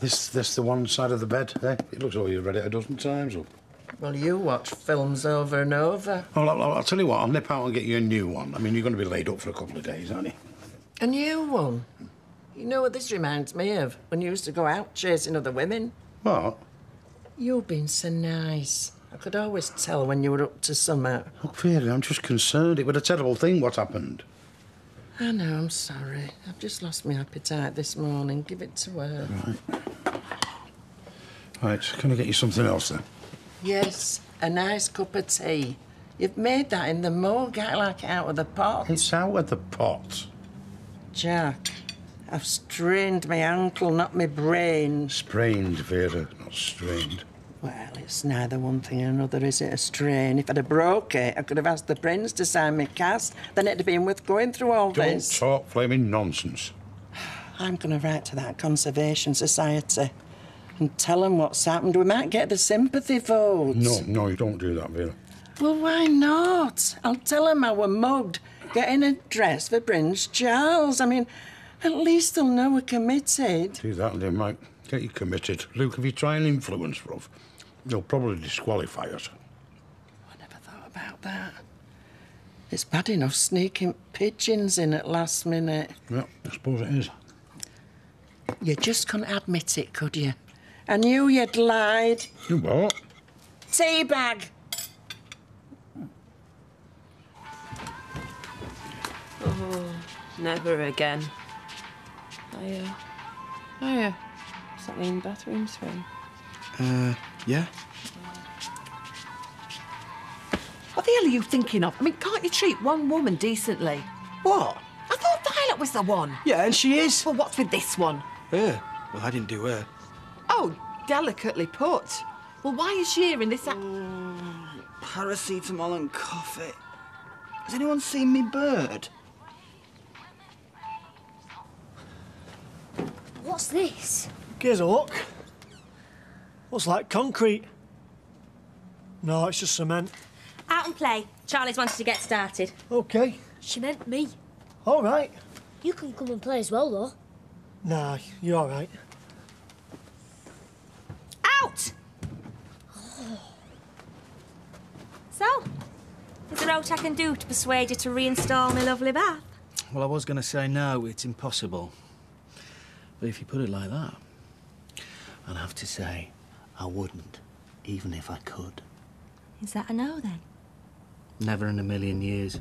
This the one side of the bed, eh? It looks like you've read it a dozen times, look. Well, you watch films over and over. Well, I'll tell you what, I'll nip out and get you a new one. I mean, you're going to be laid up for a couple of days, aren't you? A new one? You know what this reminds me of? When you used to go out chasing other women? What? You've been so nice. I could always tell when you were up to something. Look, Vera, I'm just concerned. It was a terrible thing what happened. I know, I'm sorry. I've just lost my appetite this morning. Give it to her. Right, can I get you something else, then? Yes, a nice cup of tea. You've made that in the mug, like out of the pot. It's out of the pot. Jack, I've strained my ankle, not my brain. Sprained, Vera, not strained. Well, it's neither one thing or another, is it? A strain. If I'd have broke it, I could have asked the prince to sign me cast. Then it'd have been worth going through all this. Don't talk flaming nonsense. I'm going to write to that Conservation Society and tell them what's happened. We might get the sympathy vote. No, you don't do that, Vera. Well, why not? I'll tell them I were mugged, getting a dress for Prince Charles. I mean, at least they'll know we're committed. Do that and they might get you committed. Luke, if you try and influence Ruff, they'll probably disqualify us. I never thought about that. It's bad enough sneaking pigeons in at last minute. Yeah, I suppose it is. You just couldn't admit it, could you? I knew you'd lied. You what? Tea bag. Oh, never again. Hiya. Is that the bathrooms free? Yeah. What the hell are you thinking of? I mean, can't you treat one woman decently? What? I thought Violet was the one. Yeah, and she is. Well, what's with this one? Her? Well, I didn't do her. Oh, delicately put. Well, why is she here in this... Paracetamol and coffee. Has anyone seen me bird? What's this? Here's a look. Looks like concrete. No, it's just cement. Out and play. Charlie's wanted to get started. OK. She meant me. All right. You can come and play as well, though. Nah, you're all right. Out! So, is there aught I can do to persuade you to reinstall my lovely bath? Well, I was going to say no, it's impossible. But if you put it like that, I'd have to say I wouldn't, even if I could. Is that a no, then? Never in a million years.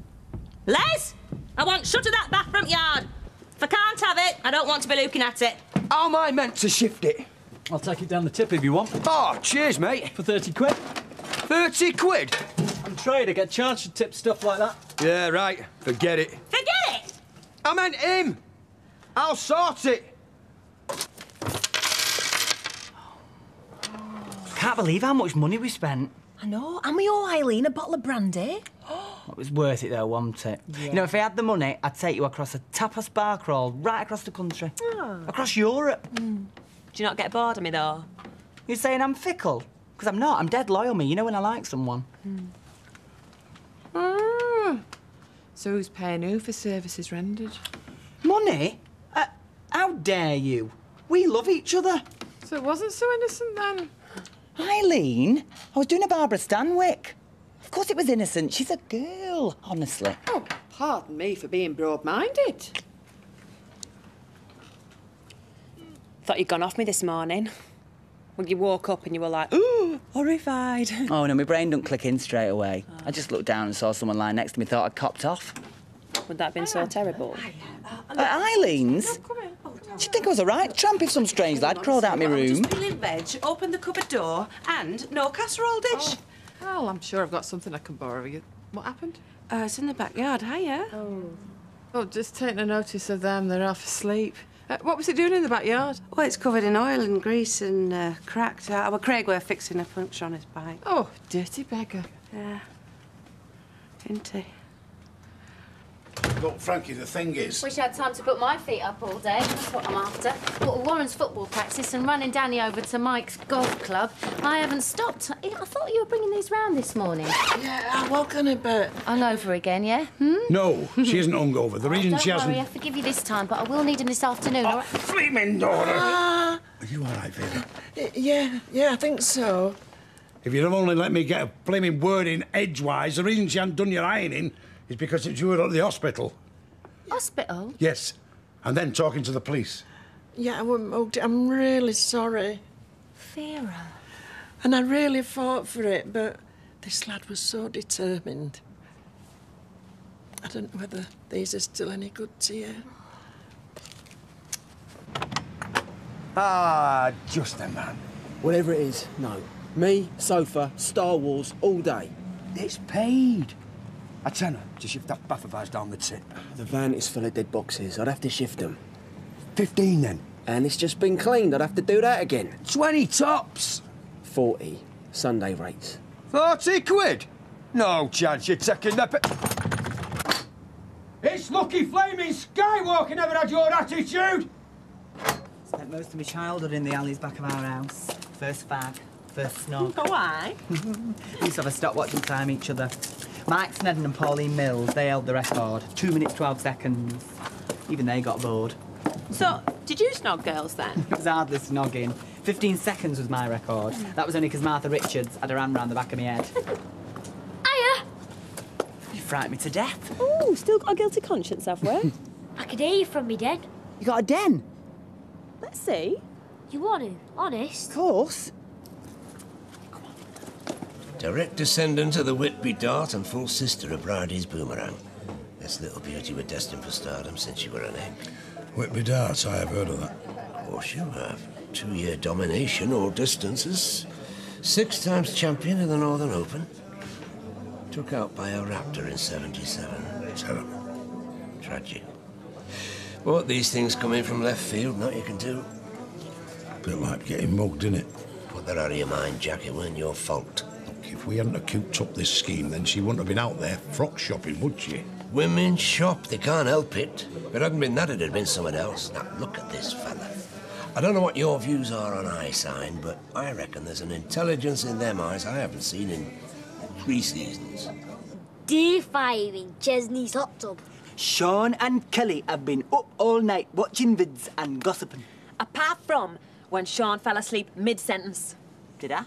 Les! I want shut of that bath front yard. If I can't have it, I don't want to be looking at it. How am I meant to shift it? I'll take it down the tip if you want. Oh, cheers, mate. For 30 quid. 30 quid? I'm a trader, get charged to tip stuff like that. Yeah, right. Forget it. Forget it! I meant him. I'll sort it. Can't believe how much money we spent. I know. And we owe Eileen a bottle of brandy. It was worth it, though, wasn't it? Yeah. You know, if I had the money, I'd take you across a tapas bar crawl right across the country. Oh. Across Europe. Do you not get bored of me, though? You're saying I'm fickle? Because I'm not. I'm dead loyal, me. You know when I like someone. So who's paying who for services rendered? Money? How dare you? We love each other. So it wasn't so innocent, then? Eileen, I was doing a Barbara Stanwyck. Of course it was innocent. She's a girl, honestly. Oh, pardon me for being broad-minded. Thought you'd gone off me this morning. When you woke up and you were like, ooh, horrified. Oh, no, my brain don't click in straight away. I just looked down and saw someone lying next to me, thought I'd copped off. Would that have been so terrible? Eileen's? She'd think I was a right tramp if some strange lad crawled out of my room. Just peeling veg, open the cupboard door, and no casserole dish. Well, I'm sure I've got something I can borrow you. What happened? It's in the backyard. Hiya. Oh, just taking a notice of them. They're half asleep. What was it doing in the backyard? Well, it's covered in oil and grease and cracked. Well, Craig were fixing a puncture on his bike. Oh, dirty beggar. Yeah. Isn't he? Look, Frankie, the thing is... Wish I had time to put my feet up all day. That's what I'm after. But Warren's football practice and running Danny over to Mike's golf club. I haven't stopped. I thought you were bringing these round this morning. Yeah, I woke on a bit. Hungover again, yeah? No, she isn't hungover. The reason she hasn't... Don't worry, I forgive you this time, but I will need him this afternoon, all right? Flaming daughter! Are you all right? right, Vera? Yeah, I think so. If you'd have only let me get a flaming word in edgewise, the reason she hadn't done your ironing is because you were at the hospital. Hospital? Yes, and then talking to the police. Yeah, I were mugged. I'm really sorry. Vera. And I really fought for it, but this lad was so determined. I don't know whether these are still any good to you. Ah, just a man. Whatever it is, no. Me, sofa, Star Wars, all day. It's paid. A tenner to shift that bath of ours down the tip. The van is full of dead boxes. I'd have to shift them. 15 then. And it's just been cleaned. I'd have to do that again. 20 tops. 40. Sunday rates. 40 quid? No chance you're taking that. It's Lucky Flaming Skywalker never had your attitude. Spent most of my childhood in the alleys back of our house. First fag, first snog. Why? We used to have a stopwatch and time each other. Mike Snedden and Pauline Mills, they held the record. 2 minutes, 12 seconds. Even they got bored. So, did you snog girls then? It was hardly snogging. 15 seconds was my record. That was only because Martha Richards had her hand round the back of my head. Hiya! You frightened me to death. Ooh, still got a guilty conscience, have we? I could hear you from me den. You got a den? Let's see. You want to? Honest? Of course. Direct descendant of the Whitby Dart and full sister of Bridie's Boomerang. This little beauty were destined for stardom since you were an egg. Whitby Darts, I have heard of that. Of course you have. 2-year domination, all distances. 6 times champion in the Northern Open. Took out by a raptor in 77. Terrible. Tragic. But these things come in from left field, nothing you can do. Bit like getting mugged, innit? Put that out of your mind, Jack. It weren't your fault. Look, if we hadn't have cooped up this scheme, then she wouldn't have been out there frock shopping, would she? Women shop, they can't help it. If it hadn't been that, it'd have been someone else. Now, look at this fella. I don't know what your views are on eye sign, but I reckon there's an intelligence in them eyes I haven't seen in 3 seasons. Defying Chesney's hot tub. Sean and Kelly have been up all night watching vids and gossiping. Apart from when Sean fell asleep mid-sentence. Did I?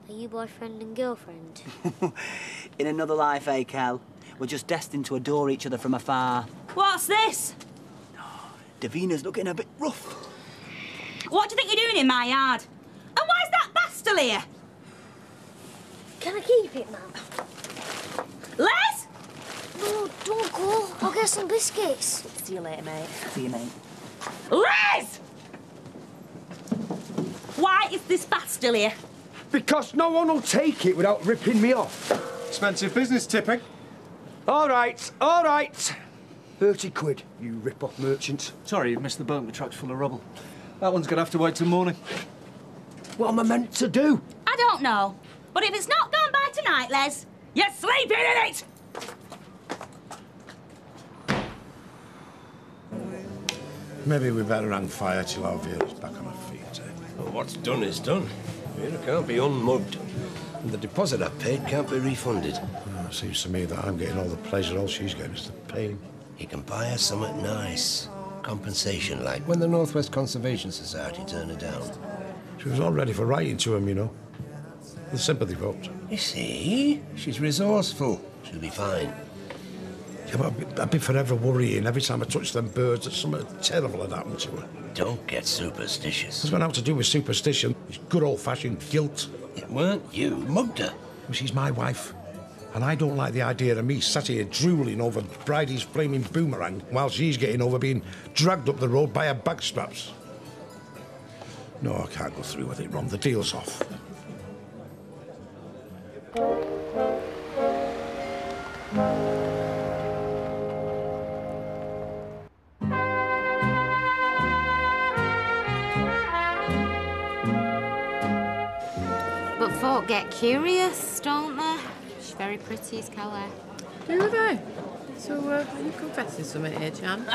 Are you boyfriend and girlfriend? In another life, eh, Cal? We're just destined to adore each other from afar. What's this? Davina's looking a bit rough. What do you think you're doing in my yard? And why is that bath still here? Can I keep it, Mum? Les? No, don't go. I'll get some biscuits. See you later, mate. See you, mate. Les! Why is this bath still here? Because no one will take it without ripping me off. Expensive business, tipping. All right, all right. 30 quid, you rip-off merchant. Sorry, you've missed the boat. My truck's full of rubble. That one's going to have to wait till morning. What am I meant to do? I don't know. But if it's not gone by tonight, Les, you're sleeping in it! Maybe we better hang fire till our Vera's back on her feet, eh? Well, what's done is done. Vera can't be unmugged. And the deposit I paid can't be refunded. Oh, it seems to me that I'm getting all the pleasure, all she's getting is the pain. You can buy her something nice. Compensation, like when the Northwest Conservation Society turned her down. She was all ready for writing to him, you know. The sympathy vote. You see? She's resourceful. She'll be fine. Yeah, but I'd be forever worrying every time I touch them birds that something terrible had happened to her. Don't get superstitious. It's got nothing to do with superstition. It's good old-fashioned guilt. It weren't you. Mugged her. Well, she's my wife. And I don't like the idea of me sat here drooling over Bridie's flaming boomerang while she's getting over being dragged up the road by her bag straps. No, I can't go through with it, Ron. The deal's off. But folk get curious, don't they? She's very pretty, is Kelly. Do they? So, are you confessing something here, Jan?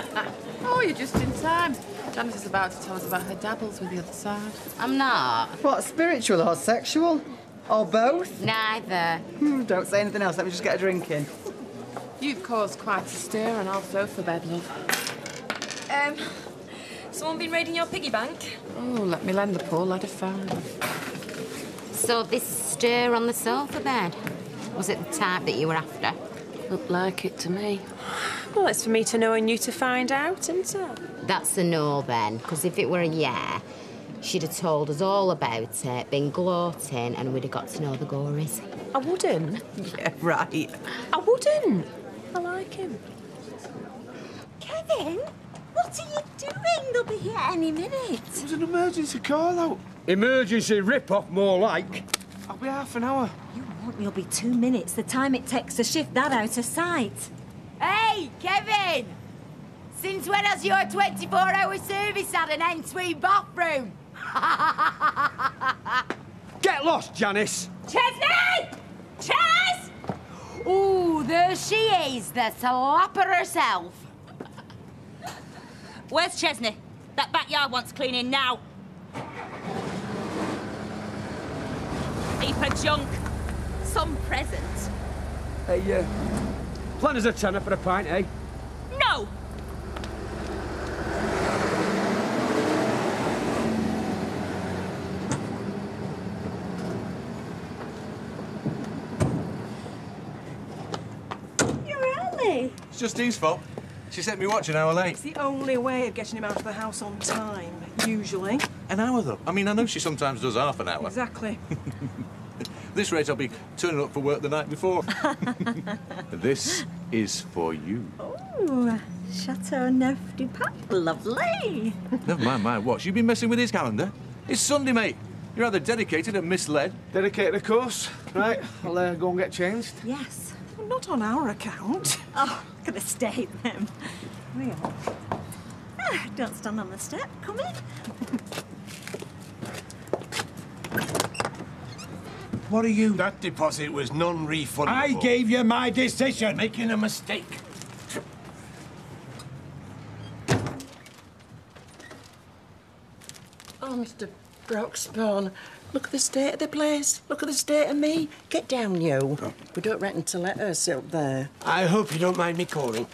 Oh, you're just in time. Janice is about to tell us about her dabbles with the other side. I'm not. What, spiritual or sexual? Or both? Neither. Don't say anything else. Let me just get a drink in. You've caused quite a stir on our sofa bed, love. Someone been raiding your piggy bank? Oh, let me lend the poor lad a phone. So this stir on the sofa bed, was it the type that you were after? Looked like it to me. Well, it's for me to know and you to find out, isn't it? That's a no then, because if it were a yeah, she'd have told us all about it, been gloating, and we'd have got to know the gories. I wouldn't. Yeah, right. I wouldn't. I like him. Kevin, what are you doing? They'll be here any minute. It was an emergency call out. Emergency rip-off, more like. I'll be half an hour. You won't. You'll be 2 minutes. The time it takes to shift that out of sight. Hey, Kevin! Since when has your 24-hour service had an ensuite bathroom? Get lost, Janice! Chesney! Ches! Ooh, there she is, the slapper herself. Where's Chesney? That backyard wants cleaning now. Heap of junk. Some present. Hey, plan us a tenner for a pint, eh? No! You're early. It's Justine's fault. She sent me watch an hour late. It's the only way of getting him out of the house on time, usually. An hour, though? I mean, I know she sometimes does half an hour. Exactly. At this rate, I'll be turning up for work the night before. This is for you. Oh, Chateau Neuf du Pape. Lovely. Never mind my watch. You've been messing with his calendar. It's Sunday, mate. You're either dedicated or misled. Dedicated, of course. Right, I'll go and get changed. Yes. Well, not on our account. Oh, look at the state, then. Hurry on. Ah, don't stand on the step. Come in. What are you? That deposit was non-refundable. I gave you my decision. Making a mistake. Oh, Mr. Broxbourne, look at the state of the place. Look at the state of me. Get down, you. We don't reckon to let her sit up there. I hope you don't mind me calling.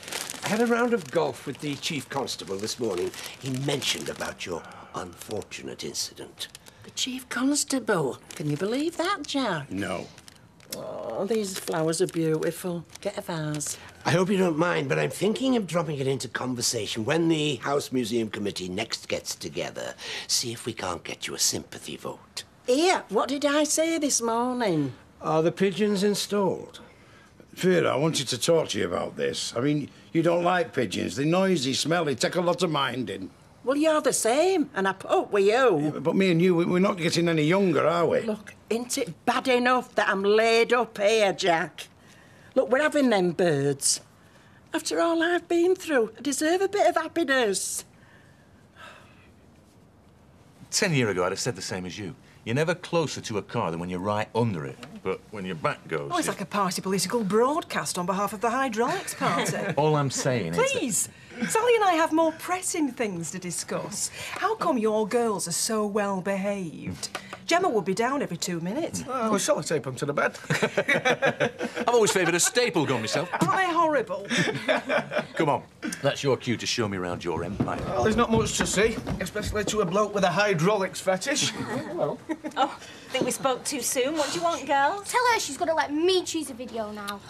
I had a round of golf with the Chief Constable this morning. He mentioned about your unfortunate incident. The Chief Constable. Can you believe that, Jack? No. Oh, these flowers are beautiful. Get a vase. I hope you don't mind, but I'm thinking of dropping it into conversation when the House Museum Committee next gets together. See if we can't get you a sympathy vote. Here, what did I say this morning? Are the pigeons installed? Vera, I wanted to talk to you about this. I mean, you don't like pigeons. They're noisy, smelly, take a lot of minding. Well, you're the same, and I put up with you. Yeah, but me and you, we're not getting any younger, are we? Look, ain't it bad enough that I'm laid up here, Jack? Look, we're having them birds. After all I've been through, I deserve a bit of happiness. 10 years ago, I'd have said the same as you. You're never closer to a car than when you're right under it. But when your back goes... Oh, it's like a party political broadcast on behalf of the hydraulics party. All I'm saying is... Please! Sally and I have more pressing things to discuss. How come your girls are so well behaved? Gemma would be down every 2 minutes. Oh, shall I tape them to the bed? I've always favoured a staple gun myself. Aren't they horrible? Come on, that's your cue to show me around your empire. Well, there's not much to see, especially to a bloke with a hydraulics fetish. Oh, I think we spoke too soon. What do you want, girls? Tell her she's got to let me choose a video now.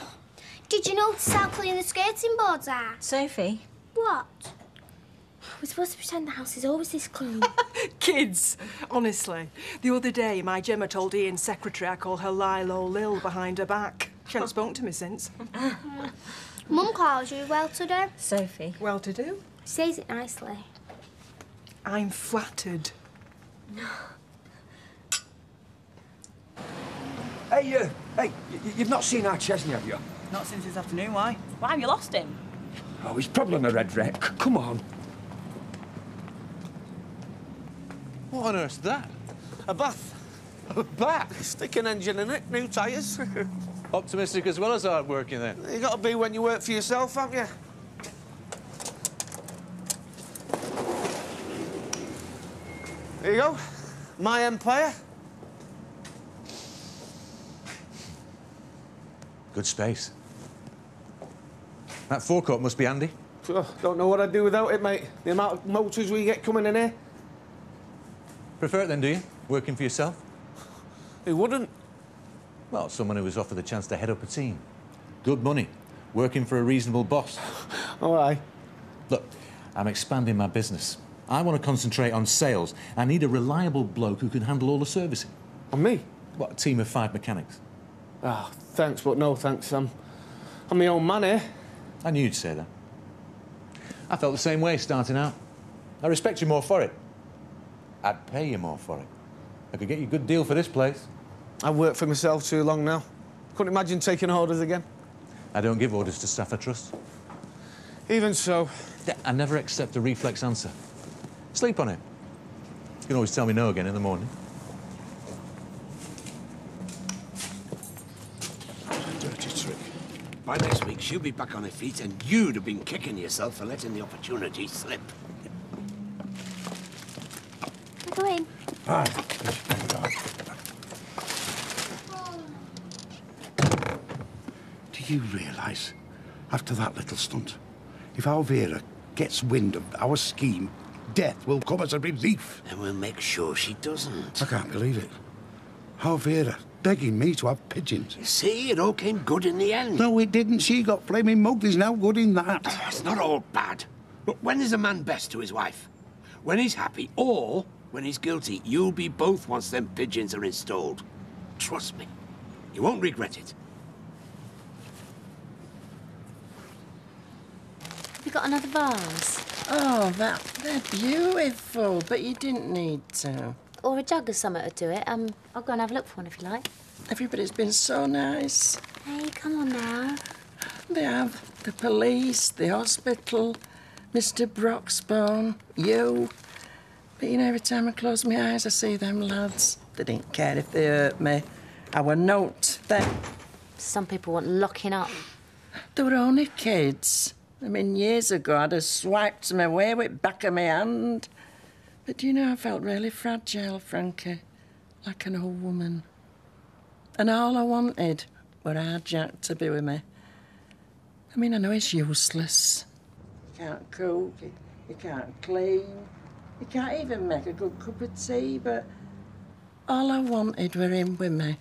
Did you notice how clean the skating boards are? Sophie? What? We're supposed to pretend the house is always this clean. Kids, honestly. The other day, my Gemma told Ian's secretary I call her Lilo Lil behind her back. She hasn't spoken to me since. Mum calls you well-to-do. Sophie. Well-to-do? Says it nicely. I'm flattered. Hey, you've not seen our Chesney, have you? Not since this afternoon, why? Why have you lost him? Oh, he's probably on a red wreck. Come on. What on earth's that? A bath. A bath? Stick an engine in it, new tyres. Optimistic as well as hard-working, then. You got to be when you work for yourself, haven't you? There you go. My empire. Good space. That forecourt must be handy. Don't know what I'd do without it, mate. The amount of motors we get coming in here. Prefer it then, do you? Working for yourself? Who wouldn't? Well, someone who was offered the chance to head up a team. Good money. Working for a reasonable boss. Oh, aye. Look, I'm expanding my business. I want to concentrate on sales. I need a reliable bloke who can handle all the servicing. On me? What, a team of 5 mechanics? Ah, thanks, but no thanks. I'm my own man here. I knew you'd say that. I felt the same way starting out. I respect you more for it. I'd pay you more for it. I could get you a good deal for this place. I've worked for myself too long now. Couldn't imagine taking orders again. I don't give orders to staff I trust. Even so. I never accept a reflex answer. Sleep on it. You can always tell me no again in the morning. Dirty trick. By next week, she'll be back on her feet, and you'd have been kicking yourself for letting the opportunity slip. Go in. Aye. Do you realise, after that little stunt, if Alvira gets wind of our scheme, death will come as a relief? And we'll make sure she doesn't. I can't believe it. Alvira begging me to have pigeons. You see, it all came good in the end. No, it didn't. She got flaming mugged. There's no good in that. It's not all bad. Look, when is a man best to his wife? When he's happy or when he's guilty. You'll be both once them pigeons are installed. Trust me. You won't regret it. Have you got another vase? Oh, they're beautiful, but you didn't need to. Or a jug or something to do it. I'll go and have a look for one if you like. Everybody's been so nice. Hey, come on now. They have the police, the hospital, Mr. Broxbone, you. But you know, every time I close my eyes, I see them lads. They didn't care if they hurt me. Our note, them. Some people want locking up. They were only kids. I mean, years ago, I'd have swiped them away with the back of my hand. But do you know, I felt really fragile, Frankie. Like an old woman. And all I wanted were our Jack to be with me. I mean, I know he's useless. He can't cook, he can't clean, he can't even make a good cup of tea, but all I wanted were him with me.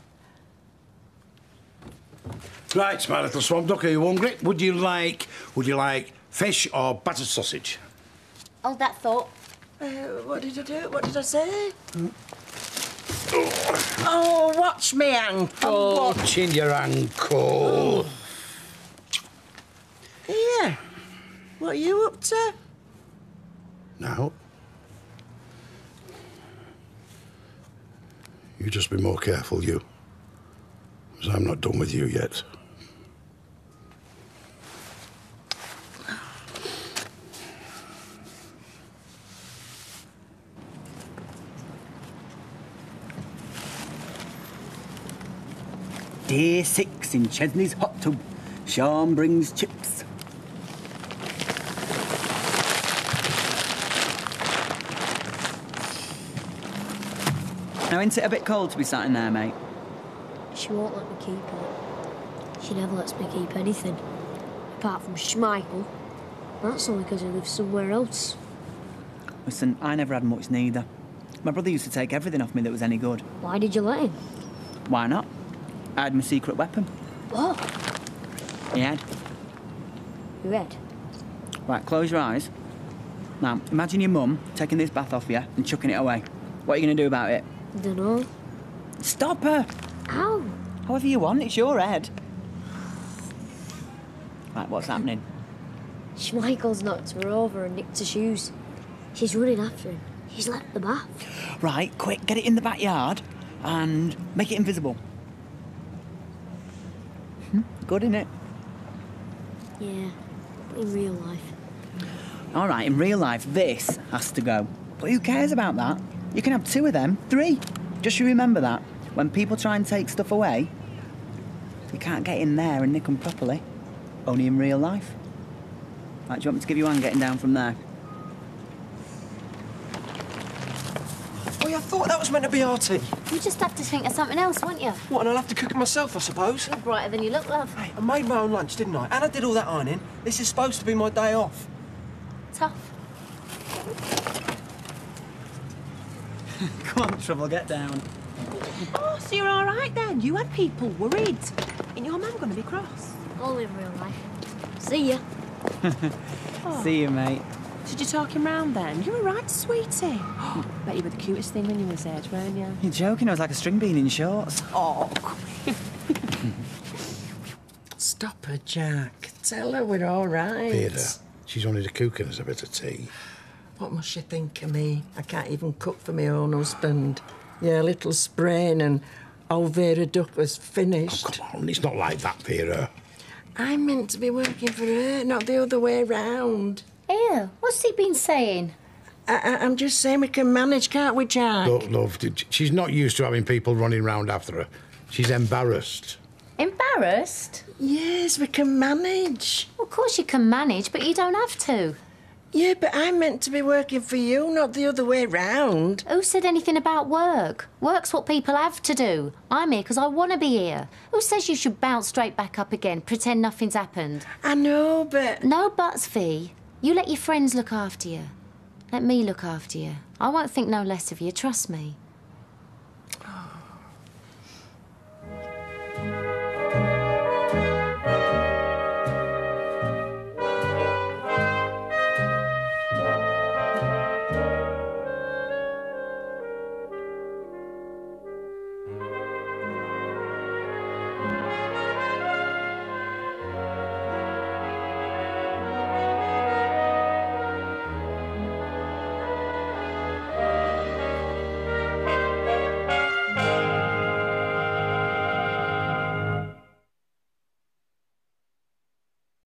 Right, my little swamp duck, are you hungry? Would you like fish or buttered sausage? Hold that thought. What did I do? What did I say? Oh, watch me ankle. I'm watching your ankle. Here. What are you up to? Now, you just be more careful, you. Because I'm not done with you yet. Day 6 in Chesney's hot tub. Sean brings chips. Now, isn't it a bit cold to be sat in there, mate? She won't let me keep it. She never lets me keep anything. Apart from Schmeichel. That's only because he lives somewhere else. Listen, I never had much neither. My brother used to take everything off me that was any good. Why did you let him? Why not? I had my secret weapon. What? He had. Your head? Right, close your eyes. Now, imagine your mum taking this bath off you and chucking it away. What are you going to do about it? Dunno. Stop her! How? However you want, it's your head. Right, what's happening? Schmeichel's knocked her over and nicked her shoes. She's running after him. He's left the bath. Right, quick, get it in the backyard and make it invisible. Good, innit? Yeah, but in real life. All right, in real life, this has to go. But who cares about that? You can have 2 of them, 3. Just you remember that. When people try and take stuff away, you can't get in there and nick them properly. Only in real life. Right, do you want me to give you one getting down from there? Oh, yeah, I thought that was meant to be Artie. You just have to think of something else, won't you? What, and I'll have to cook it myself, I suppose? You're brighter than you look, love. Hey, I made my own lunch, didn't I? And I did all that ironing. This is supposed to be my day off. tough. Come on, Trouble, get down. Oh, so you're all right then? You had people worried. Ain't your mum going to be cross? Only in real life. See ya. See you, mate. Did you talk him round then? You were right, sweetie. Bet you were the cutest thing when you was age, weren't you? You're joking, I was like a string bean in shorts. Oh, Stop her, Jack. Tell her we're all right. Vera, she's only cooking us a bit of tea. What must she think of me? I can't even cook for my own husband. Yeah, little sprain and old Vera Duck was finished. Oh, come on, it's not like that, Vera. I'm meant to be working for her, not the other way round. Ew, what's he been saying? I'm just saying we can manage, can't we, Jack? Look, love, she's not used to having people running round after her. She's embarrassed. Embarrassed? Yes, we can manage. Of course you can manage, but you don't have to. Yeah, but I'm meant to be working for you, not the other way round. Who said anything about work? Work's what people have to do. I'm here because I want to be here. Who says you should bounce straight back up again, pretend nothing's happened? I know, but... No buts, Fee. You let your friends look after you. Let me look after you. I won't think no less of you, trust me.